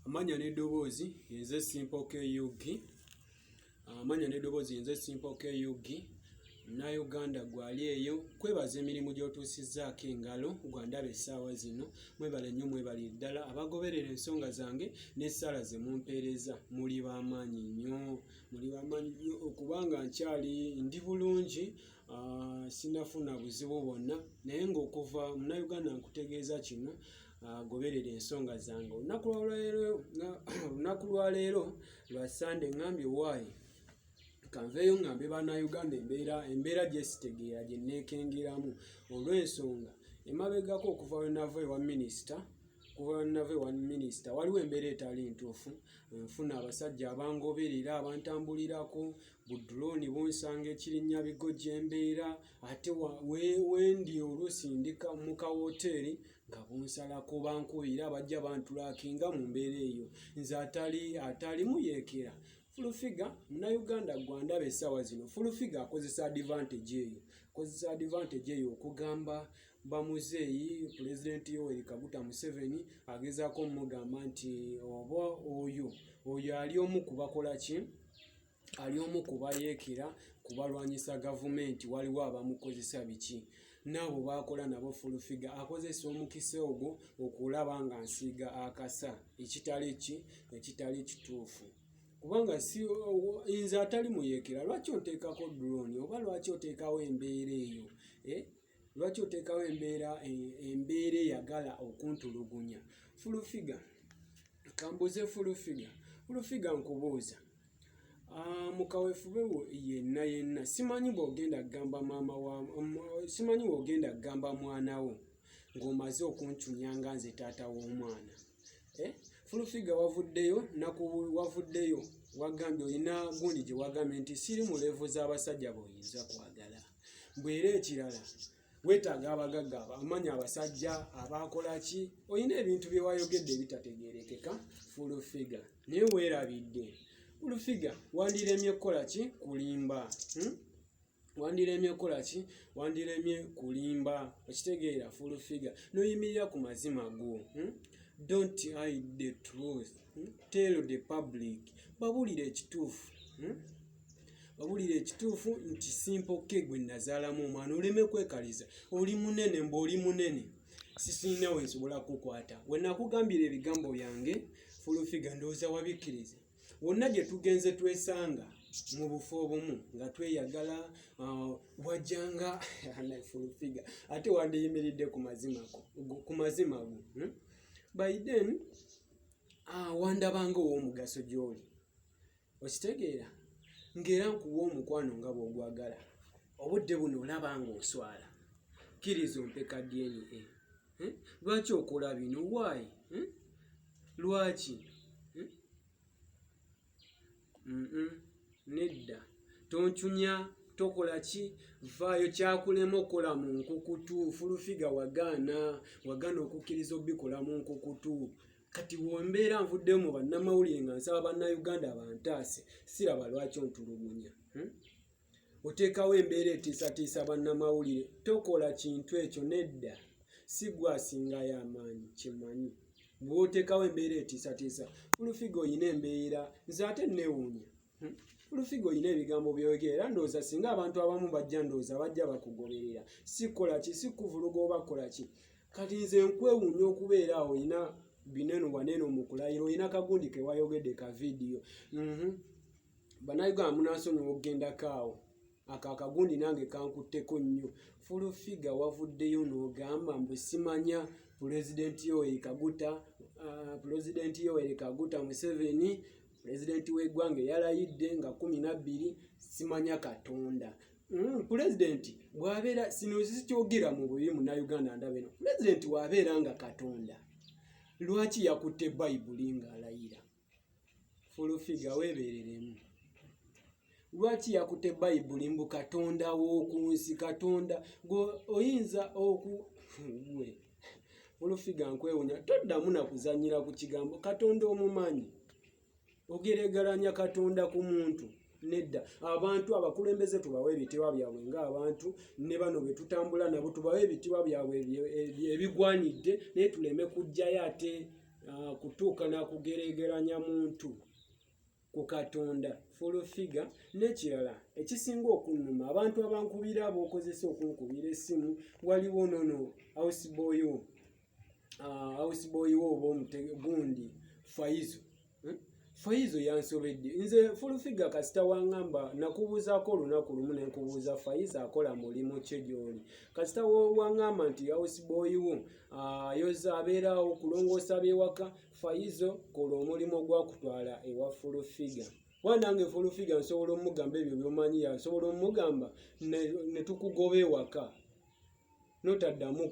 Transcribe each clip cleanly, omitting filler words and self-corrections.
Amanya n'eddoboozi yenze Simple KUG. Amanya n'eddoboozi yenze Simple KUG. Munnayuganda gwali eyo kwebaza emirimu gy'otuusizzaako engalo gwandaba essaawa zino. Mwebale nnyo mwebale ddala abagoberera ensonga zange n'essaala ze mumpeereza. Muli b'amaanyi nnyo, muli b'amaanyi nnyo okubanga nkyali ndi bulungi, sinafuna buzibu bwonna, naye ng'okuva Munnayuganda nkutegeeza kino, goberera ensonga zange. Olunaku lwa leero lwa Sande ngambye waayi kanveeyo ngambe bannayuganda embeera gye sitegeera gye nneekengeramu olw'ensonga emabegako okuva we nava ewa minisita waliwo embeera etali ntuufu. Nfuna abasajja abangoberera abantambulirako buddulooni bunsanga ekirinnya bigojja embeera ate wendi oluusi ndika mu kawoteeri nga bunsalako bankubira bajja bantulaakinga mu mbeera eyo nze atalimu yeekera. Fulufiga Munnayuganda gwandaba essaawa zino. Fulufiga akozesa advantage eyo okugamba bamuzeeyi Pulezidenti Yoweri Kaguta Museveni agezaako omugamba nti oba oyo ali omu kubakola ki, ali omu kubayeekera kubalwanyisa gavumenti, waliwo abamukozesa biki n'abo bakola nabo. Fulufiga akozesa omukisa ogwo okulaba nga nsiiga akasa ekitali kituufu. Kubanga nze atali muyeekera, lwaki oteekako drone oba lwaki oteekawo embeera eyo? Lwaki oteekawo embeera eyagala okuntulugunya? Fulufiga kambuze Fulufiga nkubuuza, mu kaweefube wo yenna simanyi bw'ogenda kugamba mwana wo ng'omaze okuncunya nga nze taata w'omwana. Fulufiga wavuddeyo wagambye olina gundi gye wagambye nti siri mu levu z'abasajja b'oyinza kwagala. Bw'era ekirala weetaaga abagagga amanya abasajja abakola ki, olina ebintu bye wayogedde ebitategeerekeka. Fulufiga naye weerabidde. Fulufiga wandiremye kukola ki? Kulimba. Wandiremye kulimba, okitegeera? Fulufiga n'oyimirira ku mazima go. Don't hide the truth. Tell the public. Babulire ekituufu nti Simple K gwe nazaalamu omwana oleme kwekaliza. Oli munene mb'oli munene sisirina we nsobola kukwata. We nakugambira ebigambo byange Fulufiga ndowooza wabikkiriza. Wonna gye tugenze twesanga mu bufo obumu nga tweyagala wajjanga Fulufiga ate wandiyimiridde ku mazima go. By then wandabanga ow'omugaso gy'oli, okitegeera? Ng'era nkuwa omukwano nga bw'ogwagala. Obudde buno olaba ng'oswala, kkiriza ompe ka DNA. Lwaki okola bino? Why? Lwaki? Nedda, toncunya, tokola ki? Vaayo, kyakulema okukola mu nkukutu. Fulufiga wagaana okukkiriza obikola mu nkukutu. Kati wembeera nvuddeyo mu bannamawulire nga nsaba bannayuganda bantaase, siraba lwaki ontulugunya. Oteekawo embeera etiisatiisa bannamawulire, tokola kintu ekyo. Nedda, si gwe asingayo amaanyi, kimanyi. Bw'oteekawo embeera etiisatiisa, Fulufiga oyina embeera, nze ate neewuunya. Fulufiga oyina ebigambo by'oyogera, ndowooza singa abantu abamu bajja bakugoberera, si kola ki, si kuvuluga oba kola ki. Kati nze nkwewuunya okubeera awo oyina bineno waneno mu kulayira, oyina kagundi ke wayogedde ka vidiyo. Bannayuganda munansonyiwa okugendako awo, ako akagundi nange kankutteko nnyo. Fulufiga wavuddeyo n'ogamba mbu simanya Pulezidenti Yoweri Kaguta Museveni, Pulezidenti w'eggwanga yalayidde nga 12, simanya Katonda. Pulezidenti bw'abeera, sino sikyogera mu bubi Munnayuganda ndaba eno, Pulezidenti bw'abeera nga Katonda, lwaki yakutte Bayibuli ng'alayira? Fulufiga weebereremu. Lwaki yakutte Bayibuli mbu Katonda w'oku nsi, Katonda oyinza gwe. Fulufiga nkwewunya, toddamu na kuzannyira ku kigambo Katonda omumanyi. Ogeregeranya Katonda ku muntu. Nedda, abantu abakulembeze tubawe ebitiibwa byabwe ng'abantu, ne bano be tutambula nabo tubawe ebitiibwa byabwe ebigwanidde, naye tuleme kujjayo ate kutuuka nakugeregeranya muntu ku Katonda full figure. N'ekirala ekisinga okunnuma abantu abankubira ab'okozesa okunkubira essimu waliwo nono houseboy wo oba gundi Faizo yansobedde nze full figure kasita waŋŋamba nakubuuzaako olunaku lumu ne nkubuuza Faizo akola mulimu ki gy'oli kasita waŋŋamba nti houseboy wo ayoza abeerawo kulongoosa by'ewaka Faizo kola omulimu gwakutwala ewa full figure. Wanange full figure nsobola omugamba ebyo by'omanyi nsobola omugamba ne tukugoba ewaka notaddamu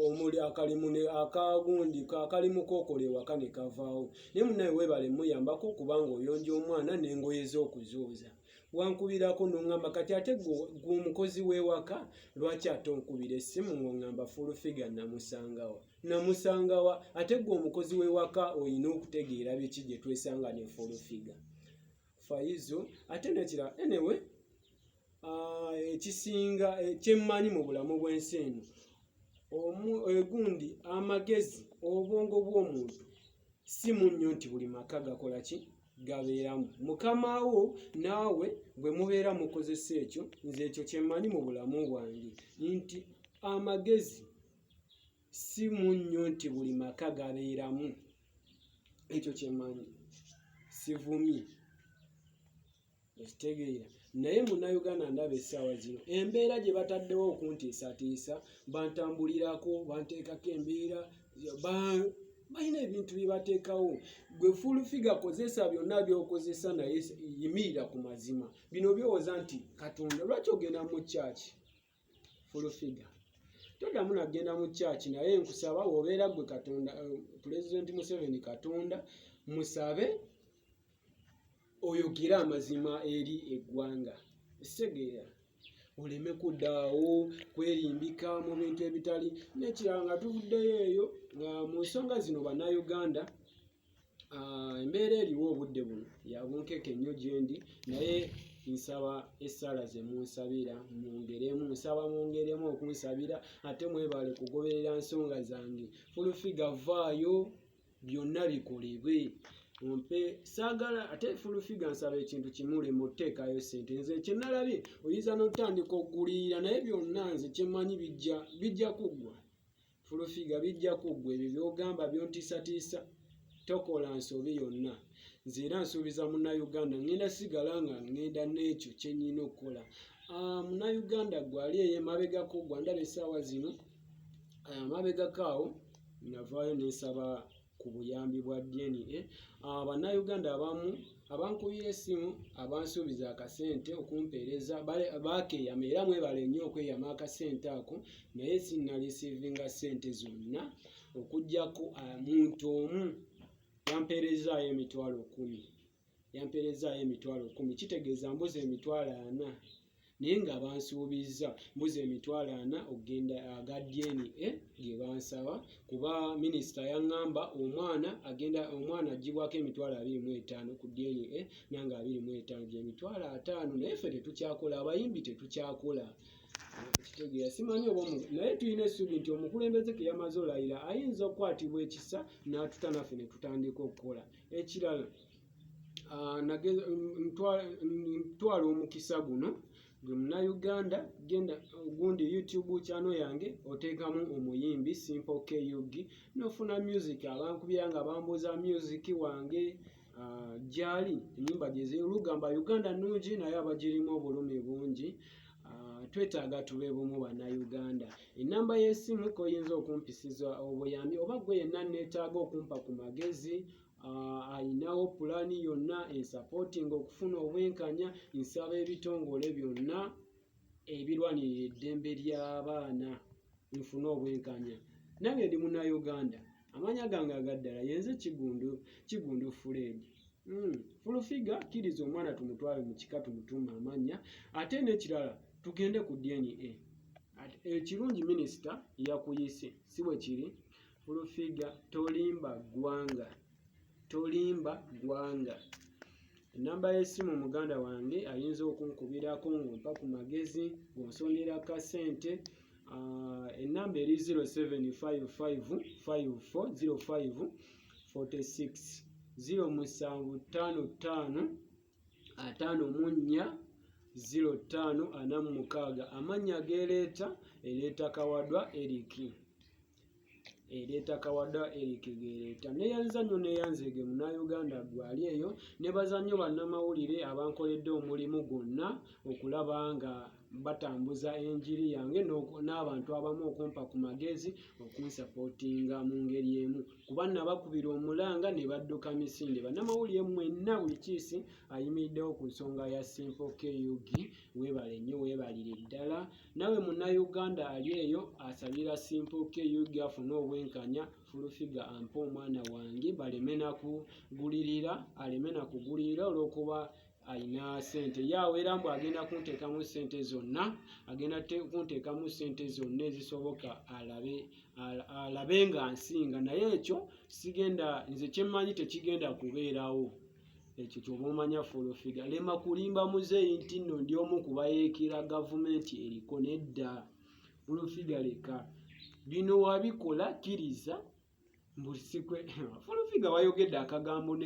omuli akalimu akagundi akalimu kookola ewaka ne kavaawo. Naye munnaye weebale muyambako kubanga oyonja omwana n'engoye z'okuzooza. Wankubirako n'oŋŋamba kati ate gwe omukozi w'ewaka lwaki ate onkubira essimu ng'oŋŋamba full figure namusangawa ate gwe omukozi w'ewaka olina okutegeera biki gye twesanga ne full figure. Faizo ate nekira anyway ekisinga kyemmanyi mu bulamu bw'ensi eno gundi amagezi obwongo bw'omuntu si munnyo nti buli maka gakola ki gabeeramu. Mukama wo naawe bwe mubeera mukozesa ekyo nze ekyo kyemmanyi mu bulamu bwange nti amagezi si munnyo nti buli maka gabeeramu. Ekyo kyemmanyi sivumye ekitegeera. Naye munnayuganda ndaba essaawa zino embeera gye bataddewo okuntiisatiisa bantambulirako banteekako embeera balina ebintu bye bateekawo. Gwe full figure kozesa byonna by'okozesa naye yimirira ku mazima. Bino byowoza nti Katonda lwaki ogenda mu kyaki full figure toddamu nagenda mu kyaki naye nkusaba wobeera gwe Katonda Pulezidenti Museveni Katonda musabe oyogere amazima eri eggwanga essegeera oleme kuddaawo kwerimbika mu bintu ebitali. N'ekirala nga tuvuddeyo eyo mu nsonga zino bannayuganda embeera eriwo obudde buno ya bunkeke nnyo gye ndi naye nsaba essaala ze munsabira mwongeremu nsaba mwongeremu okunsabira ate mwebale kugoberera nsonga zange. Full figure vaayo byonna bikolebwe ompe saagala ate full figure nsaba ekintu kimulemu oteekayo ssente. Nze kye nalabye oyinza n'otandika okugulirira naye byonna nze kyemmanyi bijja kuggwa. Full figure bijja kuggwa. Ebyo by'ogamba byontiisatiisa tokola nsobi yonna. Nze era nsuubiza munnayuganda ngenda sigala nga ngenda n'ekyo kye nnyina okukola. Munnayuganda gwali eyo emabegako gwa ndaba essaawa zino amabegako awo navaayo nensaba ku buyambi bwa DNA. Bannayuganda abamu abankubira essimu abansuubiza akasente okumpeereza baakeeyama era mwebale nnyo okweyama akasente ako naye sinnalisiivinga ssente zonna okuggyako muntu omu yampeerezaayo emitwalo 10 kitegeeza mbuze emitwalo 4 naye nga bansuubiza mbuze emitwalo 4 ogenda aga DNA ge bansaba kuba minisita yaŋŋamba omwana aggyibwako emitwalo 25 ku DNA nange 25 gye emitwalo 5 naye ffe tetukyakola abayimbi tetukyakola kitegeera simanyi oba naye tulina essuubi nti omukulembeze ke yamaze olayira ayinza okukwatibwa ekisa n'atuta naffe ne tutandika okukola. Ekirala ntwala omukisa guno gwe munnayuganda genda gundi YouTube channel yange oteekamu omuyimbi Simple KUG n'ofuna music abankubira nga bambuuza music wange gyali ennyimba gye z'olugamba Uganda nnungi naye abagirimu obulumi bungi. Twetaaga tube bumu bannayuganda. Ennamba y'essimu koyinza okumpisiza obuyambi oba gwe yenna neetaaga okumpa ku magezi ayinawo pulaani yonna ensapootinga okufuna obwenkanya. Nsaba ebitongole byonna ebirwanirira eddembe ly'abaana nfune obwenkanya. Nange ndi munnayuganda amanya gange agaddala yenze Kigundu Fred. Full figure kkiriza omwana tumutwale mu kika tumutuuma amannya ate n'ekirala tugende ku DNA. Ekirungi minisita yakuyise si bwe kiri. Full figure tolimba ggwanga. Ennamba y'essimu muganda wange ayinza okunkubirako ng'ompa ku magezi ng'onsondera kasente. Ennamba eri 07555405 46 0755 54 0546. Amannya gereeta ereeta Kawadwa Eric. Ereeta Kawadwa Eric gereeta. Neyanzanyo neyanzege Munnayuganda gwali eyo ne bazannyo bannamawulire abankoledde omulimu gwonna okulaba nga batambuza enjiri yange n'abantu abamu okumpa ku magezi okunsapootinga mu ngeri emu kuba nabakubira omulanga ne badduka misinde. Bannamawulire mwenna buli kiisi ayimiriddewo ku nsonga ya Simple KUG. Weebale nnyo, weebalire ddala. Nawe Munnayuganda ali eyo asabira Simple KUG afune obwenkanya Full-Figure ampe omwana wange baleme nakugulirira, aleme nakugulirira olw'okuba ayina ssente yawera mbu agenda kunteekamu ssente zonna, agenda kunteekamu ssente zonna ezisoboka alabe nga nsinga, naye ekyo sigenda, nze kyemmanyi tekigenda kubeerawo. Ekyo kyoba omanya Full-Figure. Lema kulimba muzeeyi nti nno ndi omu kubayeekera gavumenti eriko, nedda. Full-Figure leka bino wabikola kkiriza mbusikwe. Full-Figure wayogedde akagambo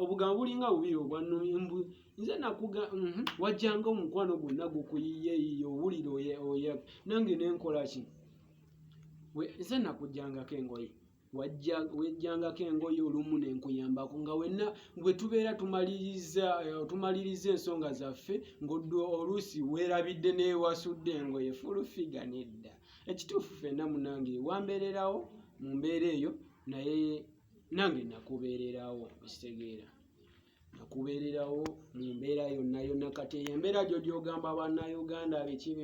obugambo bulinga bubiri obwannumbi. Nze nakuga wajjanga omukwano gwonna gukuyiyeeyiye owulire oya nange nenkola ki? Nze nakujjangako engoye wejjangako engoye olumu nenkuyambako nga wenna bwe tubeera tumaliriza ensonga zaffe ng'oluusi weerabidde neewasudde engoye. Full-Figure nedda. Ekituufu ffenna munange wambeererawo mu mbeera eyo, naye nange nakubeererawo, okitegeera, nakubeererawo mu mbeera yonna yonna. Kati eyo embeera gyo gy'ogamba Bannayuganda biki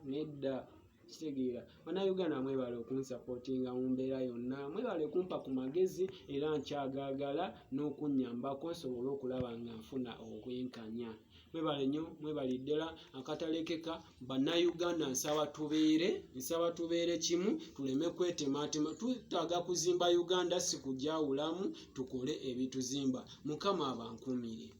nedda, kitegeera. Bannayuganda mwebale okunsapootinga mu mbeera yonna, mwebale kumpa ku magezi era nkyagaagala n'okunnyambako nsobole okulaba nga nfuna obwenkanya. Mwebale nnyo, mwebale ddala. Akatalekeka Bannayuganda nsaba tubeere kimu, tuleme kwetemaatema. Tutaaga kuzimba Uganda si kugyawulamu, tukole ebituzimba. Mukama abankumire.